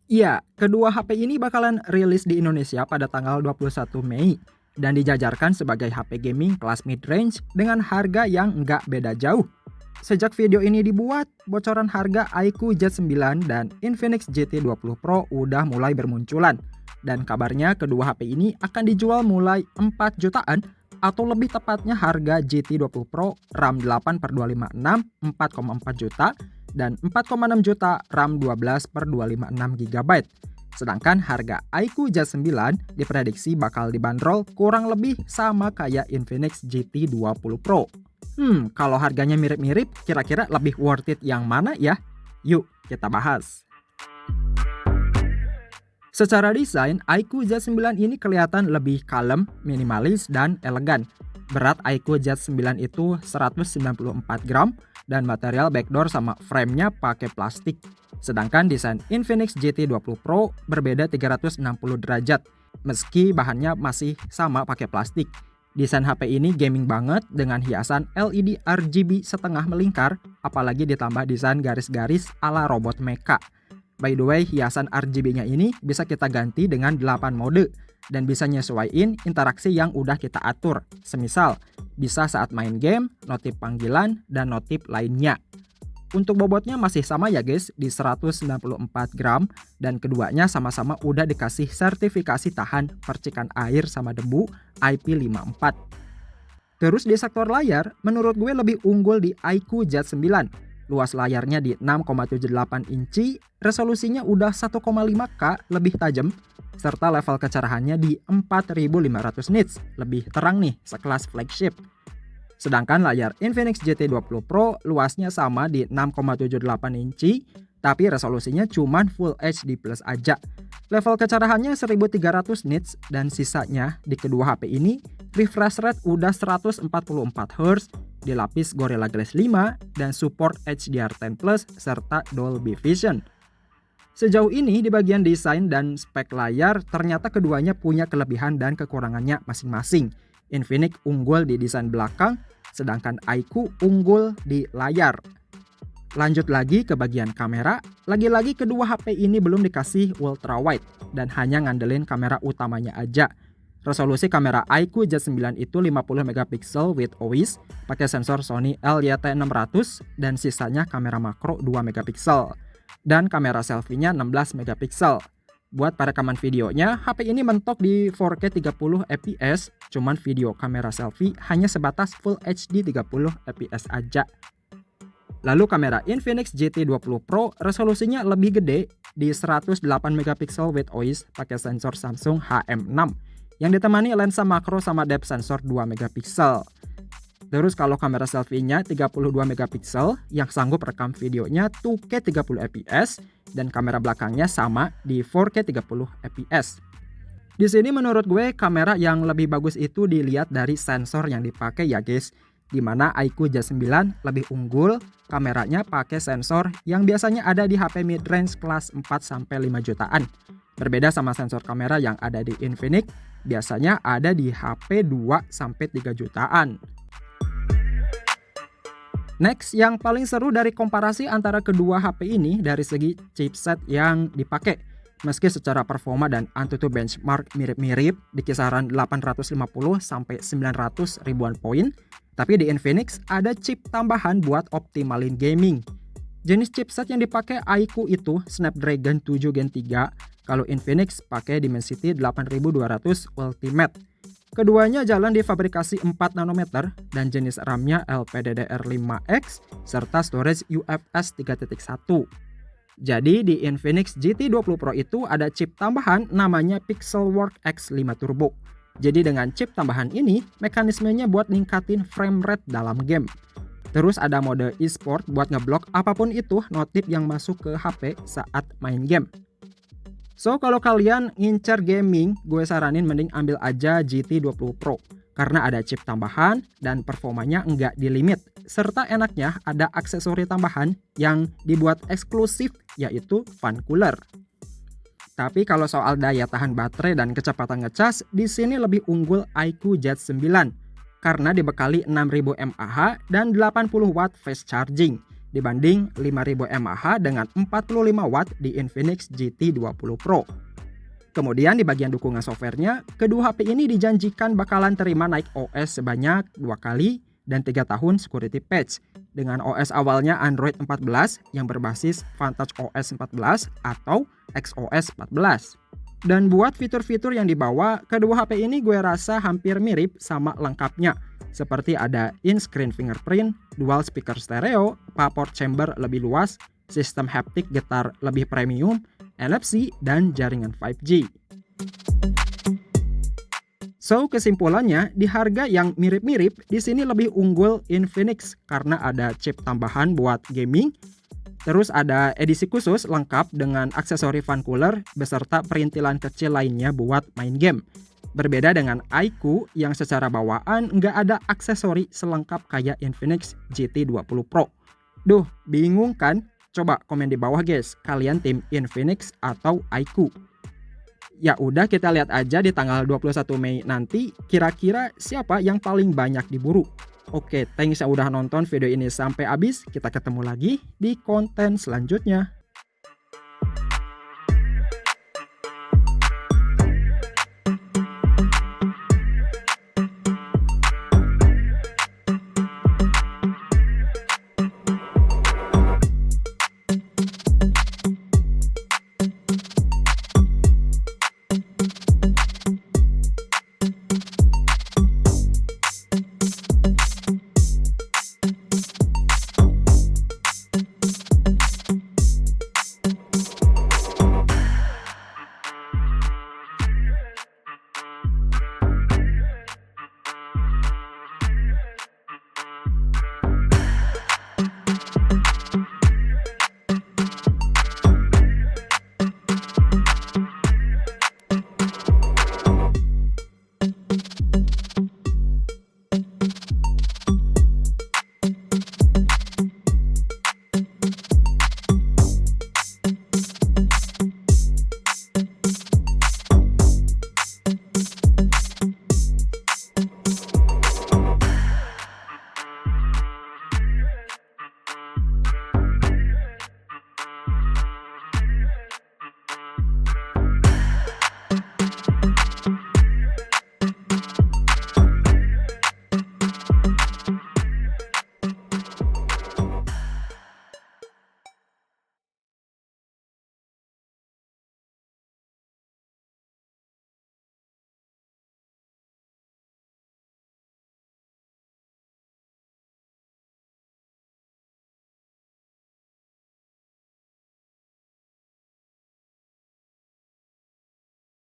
Iya, kedua HP ini bakalan rilis di Indonesia pada tanggal 21 Mei dan dijajarkan sebagai HP gaming kelas mid-range dengan harga yang nggak beda jauh. Sejak video ini dibuat, bocoran harga iQOO Z9 dan Infinix GT20 Pro udah mulai bermunculan. Dan kabarnya kedua HP ini akan dijual mulai 4 jutaan atau lebih tepatnya harga GT20 Pro RAM 8/256 4,4 juta dan 4,6 juta RAM 12/256 GB. Sedangkan harga iQOO Z9 diprediksi bakal dibanderol kurang lebih sama kayak Infinix GT20 Pro. Kalau harganya mirip-mirip, kira-kira lebih worth it yang mana ya? Yuk, kita bahas. Secara desain, iQOO Z9 ini kelihatan lebih kalem, minimalis, dan elegan. Berat iQOO Z9 itu 194 gram dan material backdoor sama framenya pakai plastik. Sedangkan desain Infinix GT20 Pro berbeda 360 derajat, meski bahannya masih sama pakai plastik. Desain HP ini gaming banget dengan hiasan LED RGB setengah melingkar, apalagi ditambah desain garis-garis ala robot mecha. By the way, hiasan RGB-nya ini bisa kita ganti dengan 8 mode dan bisa nyesuaiin interaksi yang udah kita atur. Semisal, bisa saat main game, notif panggilan, dan notif lainnya. Untuk bobotnya masih sama ya guys, di 194 gram dan keduanya sama-sama udah dikasih sertifikasi tahan percikan air sama debu IP54. Terus di sektor layar, menurut gue lebih unggul di iQOO Z9. Luas layarnya di 6,78 inci, resolusinya udah 1,5K lebih tajam, serta level kecerahannya di 4500 nits, lebih terang nih, sekelas flagship. Sedangkan layar Infinix GT20 Pro luasnya sama di 6,78 inci, tapi resolusinya cuman Full HD Plus aja. Level kecerahannya 1300 nits dan sisanya di kedua HP ini refresh rate udah 144 Hz, dilapis Gorilla Glass 5 dan support HDR10+ serta Dolby Vision. Sejauh ini di bagian desain dan spek layar ternyata keduanya punya kelebihan dan kekurangannya masing-masing. Infinix unggul di desain belakang, sedangkan iQOO unggul di layar. Lanjut lagi ke bagian kamera, lagi-lagi kedua HP ini belum dikasih ultra wide dan hanya ngandelin kamera utamanya aja. Resolusi kamera iQOO Z9 itu 50 megapiksel with OIS, pakai sensor Sony LYT600 dan sisanya kamera makro 2 megapiksel. Dan kamera selfie-nya 16 megapiksel. Buat perekaman videonya, HP ini mentok di 4K 30 fps, cuman video kamera selfie hanya sebatas Full HD 30 fps aja. Lalu kamera Infinix GT20 Pro resolusinya lebih gede di 108 megapiksel with OIS pakai sensor Samsung HM6 yang ditemani lensa makro sama depth sensor 2 megapiksel. Terus kalau kamera selfie-nya 32 megapiksel yang sanggup rekam videonya 2K 30 fps dan kamera belakangnya sama di 4K 30 fps. Di sini menurut gue kamera yang lebih bagus itu dilihat dari sensor yang dipakai ya guys. Dimana iQOO Z9 lebih unggul, kameranya pakai sensor yang biasanya ada di HP mid-range kelas 4-5 jutaan. Berbeda sama sensor kamera yang ada di Infinix, biasanya ada di HP 2-3 jutaan. Next, yang paling seru dari komparasi antara kedua HP ini dari segi chipset yang dipakai. Meski secara performa dan AnTuTu benchmark mirip-mirip di kisaran 850-900 ribuan poin, tapi di Infinix ada chip tambahan buat optimalin gaming. Jenis chipset yang dipakai iQOO itu Snapdragon 7 Gen 3, kalau Infinix pakai Dimensity 8200 Ultimate. Keduanya jalan di fabrikasi 4 nanometer dan jenis RAM-nya LPDDR5X serta storage UFS 3.1. Jadi di Infinix GT20 Pro itu ada chip tambahan namanya Pixelworks X5 Turbo. Jadi dengan chip tambahan ini, mekanismenya buat ningkatin frame rate dalam game. Terus ada mode e-sport buat ngeblok apapun itu notif yang masuk ke HP saat main game. So kalau kalian ngincer gaming, gue saranin mending ambil aja GT20 Pro. Karena ada chip tambahan dan performanya nggak di limit. Serta enaknya ada aksesori tambahan yang dibuat eksklusif yaitu fan cooler. Tapi kalau soal daya tahan baterai dan kecepatan ngecas, di sini lebih unggul iQOO Z9 karena dibekali 6000 mAh dan 80 watt fast charging. dibanding 5000 mAh dengan 45 watt di Infinix GT 20 Pro. Kemudian di bagian dukungan softwarenya, kedua HP ini dijanjikan bakalan terima naik OS sebanyak 2 kali dan 3 tahun security patch. Dengan OS awalnya Android 14 yang berbasis Vantage OS 14 atau XOS 14. Dan buat fitur-fitur yang dibawa, kedua HP ini gue rasa hampir mirip sama lengkapnya. Seperti ada in-screen fingerprint, dual speaker stereo, port chamber lebih luas, sistem haptic getar lebih premium, NFC, dan jaringan 5G. So, kesimpulannya, di harga yang mirip-mirip, di sini lebih unggul Infinix karena ada chip tambahan buat gaming, terus ada edisi khusus lengkap dengan aksesori fan cooler beserta perintilan kecil lainnya buat main game. Berbeda dengan iQOO yang secara bawaan nggak ada aksesori selengkap kayak Infinix GT 20 Pro. Duh, bingung kan? Coba komen di bawah guys, kalian tim Infinix atau iQOO? Ya udah, kita lihat aja di tanggal 21 Mei nanti kira-kira siapa yang paling banyak diburu. Oke, thanks yang udah nonton video ini sampai habis. Kita ketemu lagi di konten selanjutnya.